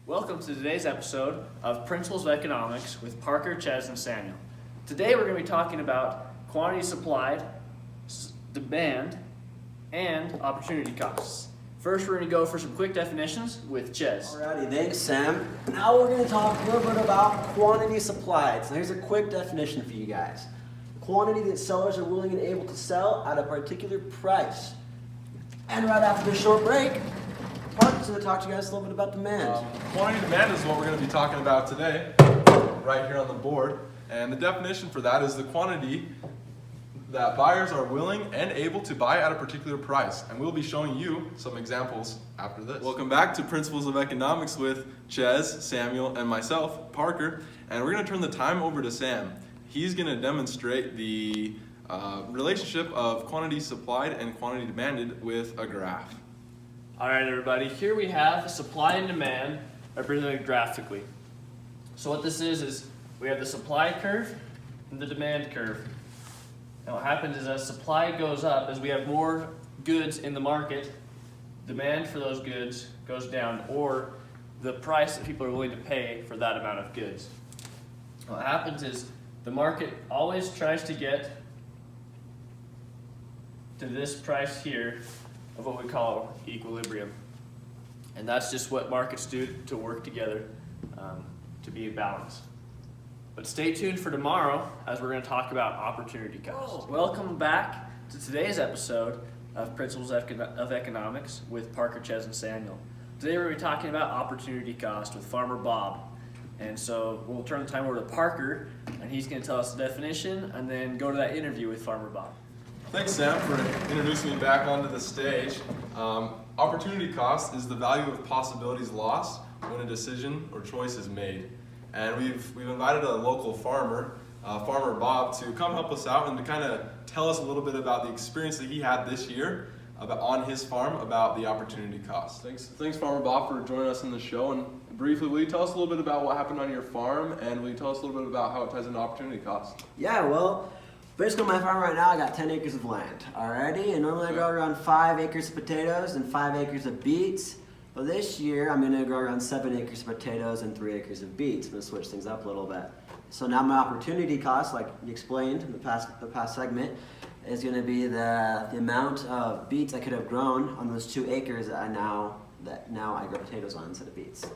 Welcome to today's episode of Principles of Economics with Parker, Ches, and Samuel. Today we're going to be talking about quantity supplied, demand, and opportunity costs. First, we're going to go for some quick definitions with Ches. Alrighty, thanks Sam. Now we're going to talk a little bit about quantity supplied. So here's a quick definition for you guys. Quantity that sellers are willing and able to sell at a particular price. And right after this short break, Parker's going to talk to you guys a little bit about demand. Quantity demand is what we're going to be talking about today, right here on the board. And the definition for that is the quantity that buyers are willing and able to buy at a particular price. And we'll be showing you some examples after this. Welcome back to Principles of Economics with Ches, Samuel, and myself, Parker. And we're going to turn the time over to Sam. He's going to demonstrate the relationship of quantity supplied and quantity demanded with a graph. All right, everybody, here we have supply and demand represented graphically. So what this is we have the supply curve and the demand curve. And what happens is as supply goes up, as we have more goods in the market, demand for those goods goes down, or the price that people are willing to pay for that amount of goods. What happens is the market always tries to get to this price here of what we call equilibrium. And that's just what markets do to work together to be in balance. But stay tuned for tomorrow as we're going to talk about opportunity costs. Welcome back to today's episode of Principles of Economics with Parker, Ches, and Samuel. Today we're going to be talking about opportunity cost with Farmer Bob. And so we'll turn the time over to Parker, and he's going to tell us the definition and then go to that interview with Farmer Bob. Thanks, Sam, for introducing me back onto the stage. Opportunity cost is the value of possibilities lost when a decision or choice is made. And we've invited a local farmer, Farmer Bob, to come help us out and to kind of tell us a little bit about the experience that he had this year on his farm about the opportunity cost. Thanks, Farmer Bob, for joining us in the show. And briefly, will you tell us a little bit about what happened on your farm, and will you tell us a little bit about how it ties into opportunity cost? Yeah, well, basically on my farm right now I got 10 acres of land, alrighty? And normally I grow around 5 acres of potatoes and 5 acres of beets. But this year I'm going to grow around 7 acres of potatoes and 3 acres of beets. I'm going to switch things up a little bit. So now my opportunity cost, like you explained in the past segment, is going to be the amount of beets I could have grown on those 2 acres that now I grow potatoes on instead of beets.